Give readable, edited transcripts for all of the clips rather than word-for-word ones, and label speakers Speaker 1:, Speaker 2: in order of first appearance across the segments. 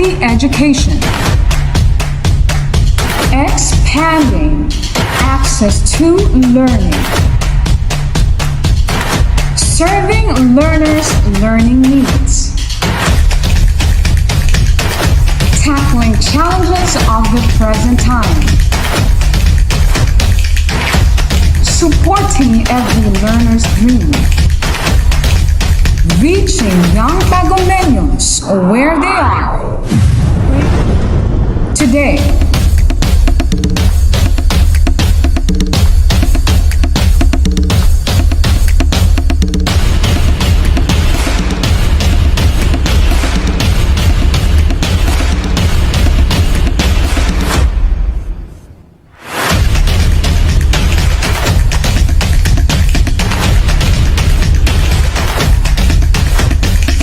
Speaker 1: quality education. Expanding access to learning. Serving learners' learning needs. Tackling challenges of the present time. Supporting every learner's dream. Reaching young Tagomeños where they are today.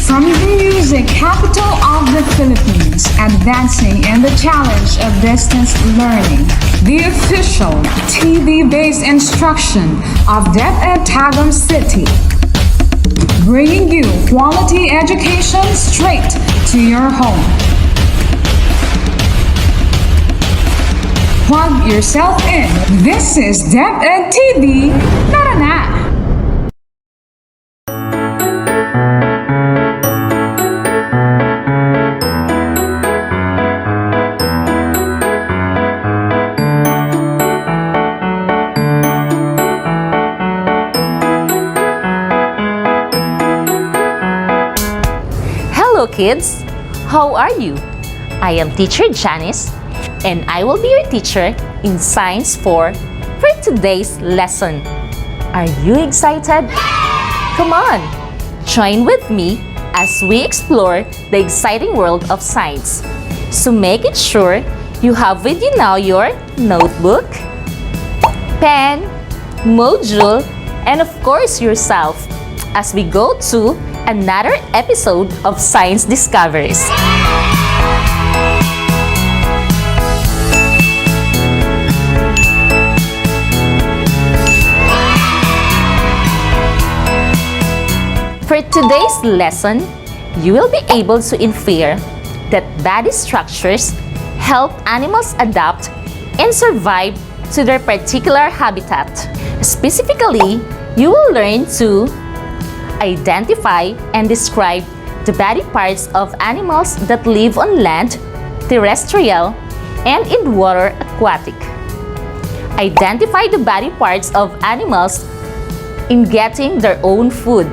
Speaker 1: From the music capital of the Philippines, advancing in the challenge of distance learning, the official TV-based instruction of DepEd Tagum City, bringing you quality education straight to your home. Plug yourself in. This is DepEd TV. Tara na!
Speaker 2: Hello kids, how are you? I am teacher Janice and I will be your teacher in Science 4 for today's lesson. Are you excited? Come on, join with me as we explore the exciting world of science. So make it sure you have with you now your notebook, pen, module, and of course yourself as we go to another episode of Science Discoveries. For today's lesson, you will be able to infer that body structures help animals adapt and survive to their particular habitat. Specifically, you will learn to identify and describe the body parts of animals that live on land, terrestrial, and in water aquatic. Identify the body parts of animals in getting their own food.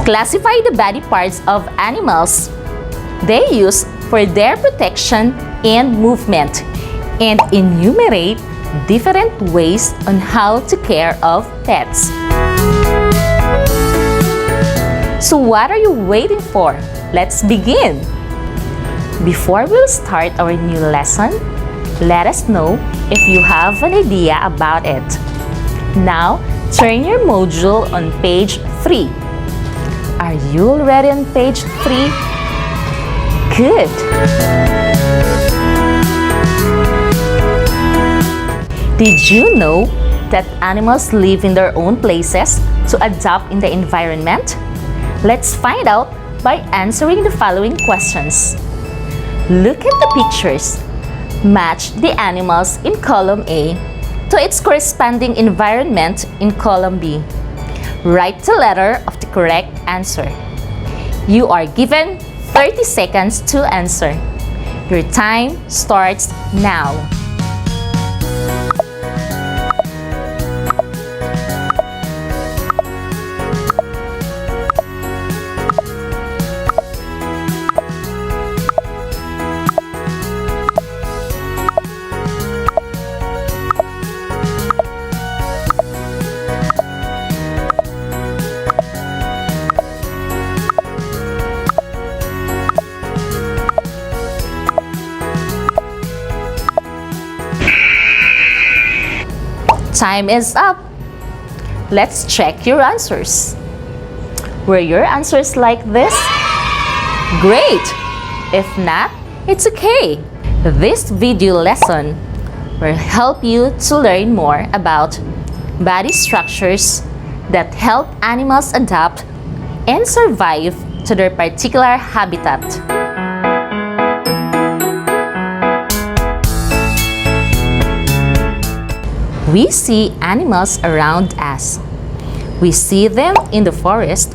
Speaker 2: Classify the body parts of animals they use for their protection and movement, and enumerate different ways on how to care of pets. So what are you waiting for? Let's begin! Before we'll start our new lesson, let us know if you have an idea about it. Now, turn your module on page 3. Are you already on page 3? Good! Did you know that animals live in their own places to adapt in the environment? Let's find out by answering the following questions. Look at the pictures. Match the animals in column A to its corresponding environment in column B. Write the letter of the correct answer. You are given 30 seconds to answer. Your time starts now. Time is up. Let's check your answers. Were your answers like this? Great! If not, it's okay. This video lesson will help you to learn more about body structures that help animals adapt and survive to their particular habitat. We see animals around us. We see them in the forest,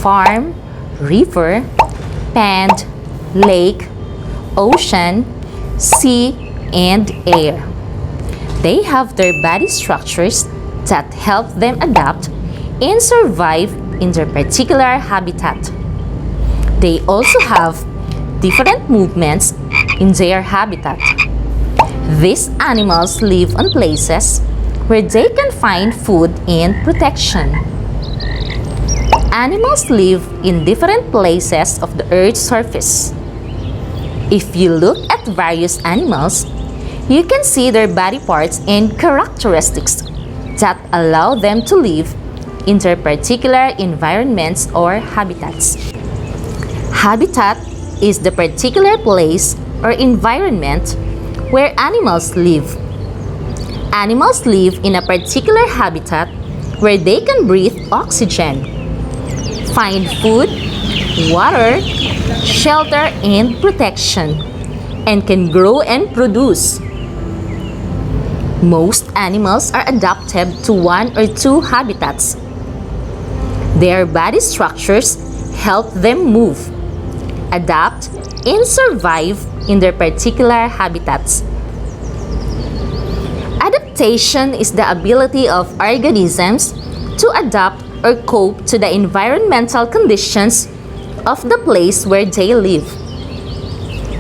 Speaker 2: farm, river, pond, lake, ocean, sea, and air. They have their body structures that help them adapt and survive in their particular habitat. They also have different movements in their habitat. These animals live on places where they can find food and protection. Animals live in different places of the Earth's surface. If you look at various animals, you can see their body parts and characteristics that allow them to live in their particular environments or habitats. Habitat is the particular place or environment where animals live. Animals live in a particular habitat where they can breathe oxygen, find food, water, shelter, and protection, and can grow and produce. Most animals are adapted to one or two habitats. Their body structures help them move, adapt, and survive in their particular habitats. Adaptation is the ability of organisms to adapt or cope to the environmental conditions of the place where they live.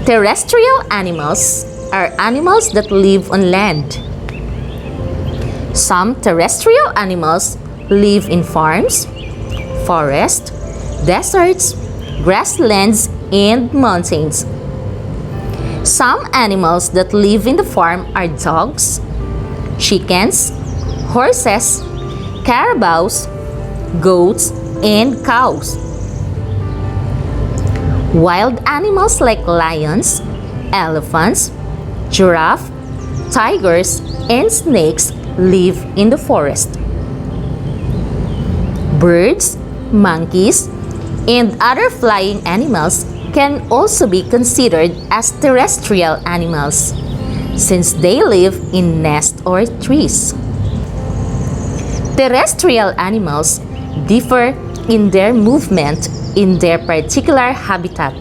Speaker 2: Terrestrial animals are animals that live on land. Some terrestrial animals live in farms, forests, deserts, grasslands, and mountains. Some animals that live in the farm are dogs, chickens, horses, carabaos, goats, and cows. Wild animals like lions, elephants, giraffe, tigers, and snakes live in the forest. Birds, monkeys, and other flying animals can also be considered as terrestrial animals, since they live in nests or trees. Terrestrial animals differ in their movement in their particular habitat.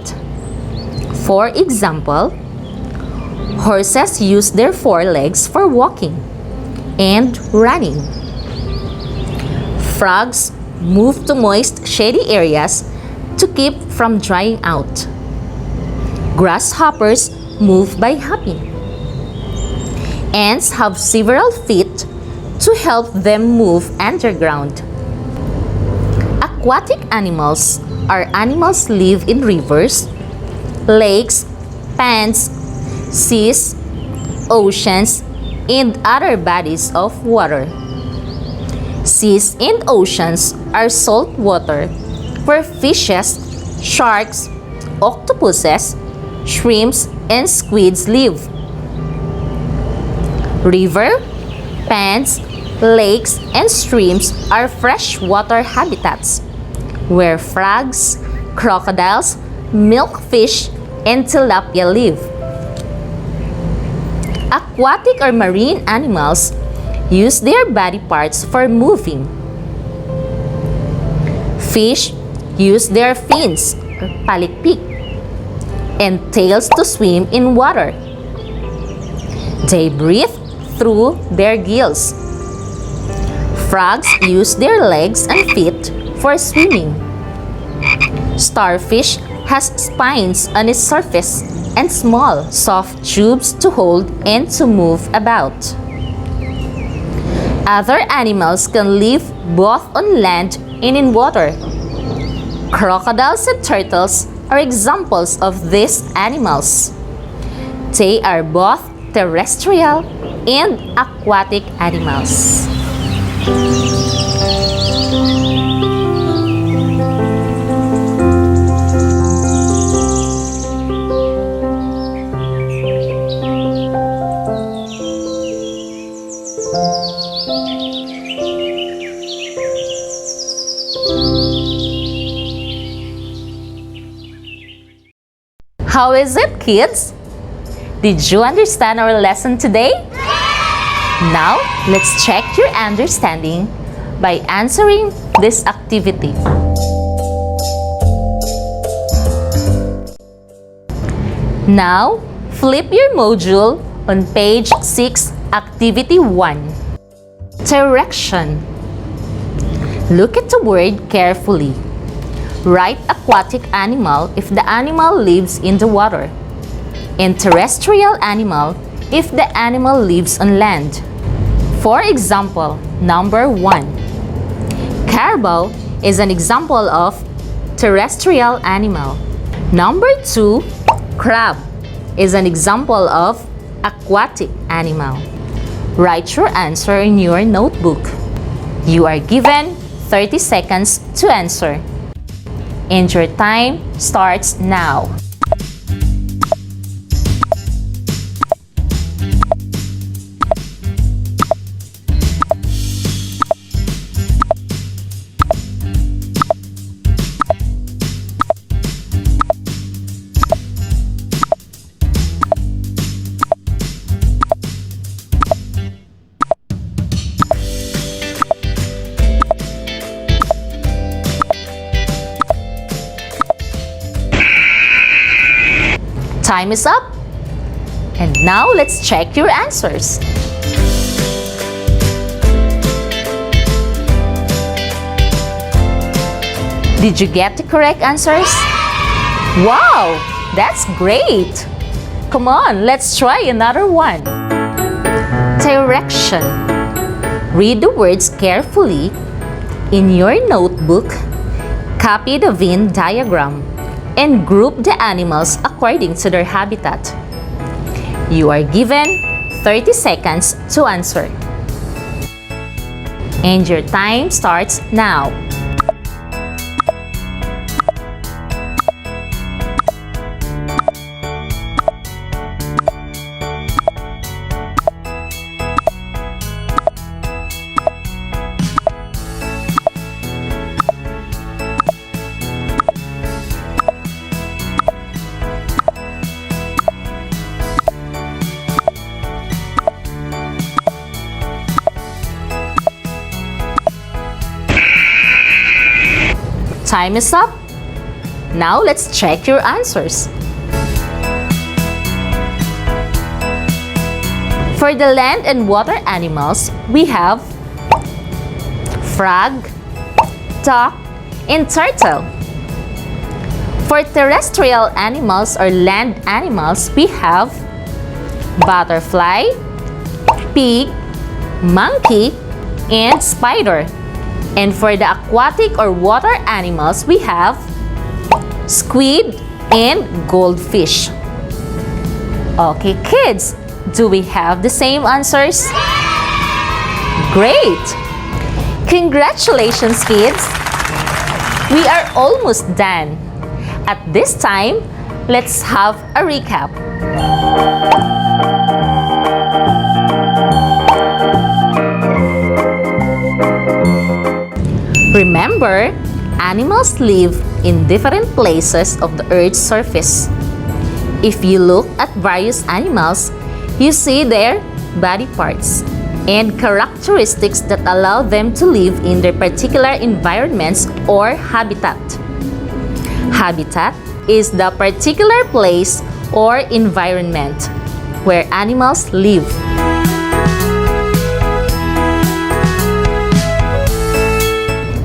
Speaker 2: For example, horses use their forelegs for walking and running. Frogs move to moist, shady areas to keep from drying out. Grasshoppers move by hopping. Ants have several feet to help them move underground. Aquatic animals are animals live in rivers, lakes, ponds, seas, oceans, and other bodies of water. Seas and oceans are salt water where fishes, sharks, octopuses, shrimps, and squids live. River, ponds, lakes, and streams are freshwater habitats where frogs, crocodiles, milkfish, and tilapia live. Aquatic or marine animals use their body parts for moving. Fish use their fins, or palikpik, and tails to swim in water. They breathe through their gills. Frogs use their legs and feet for swimming. Starfish has spines on its surface and small, soft tubes to hold and to move about. Other animals can live both on land and in water. Crocodiles and turtles are examples of these animals. They are both terrestrial and aquatic animals. How is it, kids? Did you understand our lesson today? Now, let's check your understanding by answering this activity. Now, flip your module on page 6, Activity 1. Direction. Look at the word carefully. Write aquatic animal if the animal lives in the water, and terrestrial animal if the animal lives on land. For example, number 1. Carabao is an example of terrestrial animal. Number 2. Crab is an example of aquatic animal. Write your answer in your notebook. You are given 30 seconds to answer. And your time starts now. Time is up. And now let's check your answers. Did you get the correct answers? Wow, that's great. Come on, let's try another one. Direction. Read the words carefully. In your notebook, copy the Venn diagram and group the animals according to their habitat. You are given 30 seconds to answer. And your time starts now. Time is up. Now let's check your answers. For the land and water animals, we have frog, duck, and turtle. For terrestrial animals or land animals, we have butterfly, pig, monkey, and spider. And for the aquatic or water animals, we have squid and goldfish. Okay, kids, do we have the same answers? Great! Congratulations, kids! We are almost done. At this time, let's have a recap. Remember, animals live in different places of the Earth's surface. If you look at various animals, you see their body parts and characteristics that allow them to live in their particular environments or habitat. Habitat is the particular place or environment where animals live.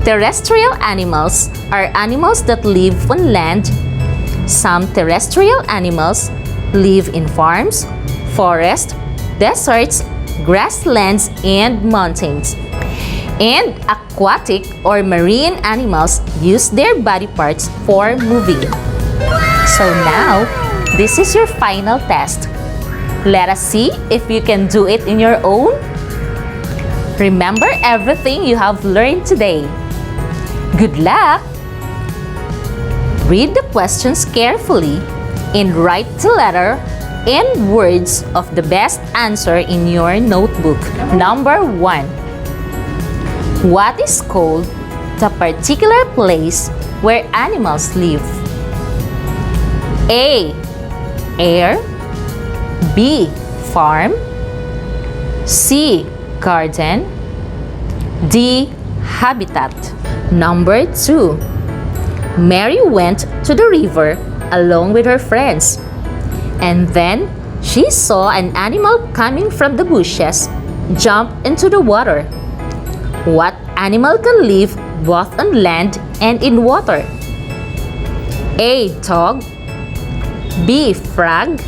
Speaker 2: Terrestrial animals are animals that live on land. Some terrestrial animals live in farms, forests, deserts, grasslands, and mountains. And aquatic or marine animals use their body parts for moving. So now, this is your final test. Let us see if you can do it in your own. Remember everything you have learned today. Good luck! Read the questions carefully and write the letter and words of the best answer in your notebook. Number 1. What is called the particular place where animals live? A. Air. B. Farm. C. Garden. D. Habitat. Number 2. Mary went to the river along with her friends. And then she saw an animal coming from the bushes jump into the water. What animal can live both on land and in water? A. Dog. B. Frog.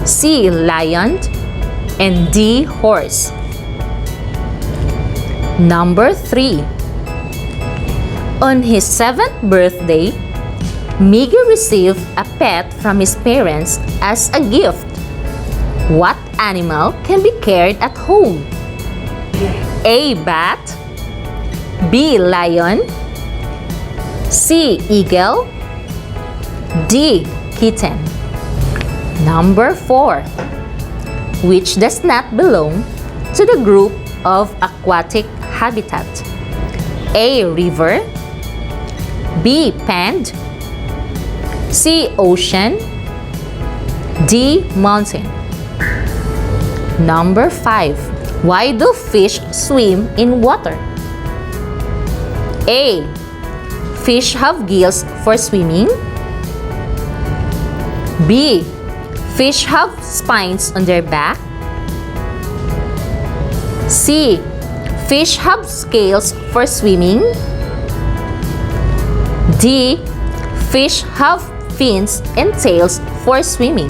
Speaker 2: C. Lion. And D. Horse. Number 3. On his 7th birthday, Miggy received a pet from his parents as a gift. What animal can be carried at home? A. Bat. B. Lion. C. Eagle. D. Kitten. Number 4. Which does not belong to the group of aquatic habitat? A. River. B. Pond. C. Ocean. D. Mountain. Number 5. Why do fish swim in water? A. Fish have gills for swimming. B. Fish have spines on their back. C. Fish have scales for swimming. D. Fish have fins and tails for swimming.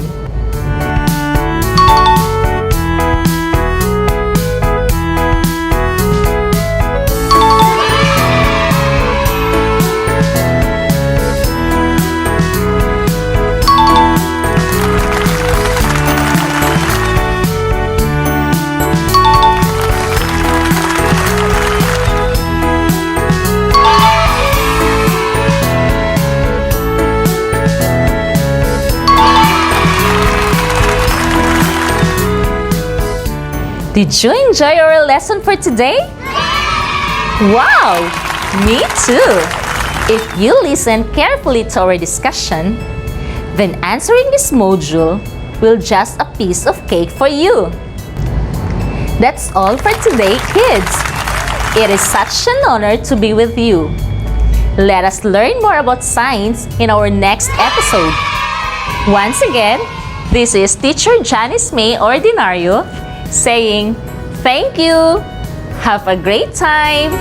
Speaker 2: Did you enjoy our lesson for today? Wow! Me too! If you listen carefully to our discussion, then answering this module will just a piece of cake for you. That's all for today, kids. It is such an honor to be with you. Let us learn more about science in our next episode. Once again, this is Teacher Janice May Ordinario saying thank you. Have a great time.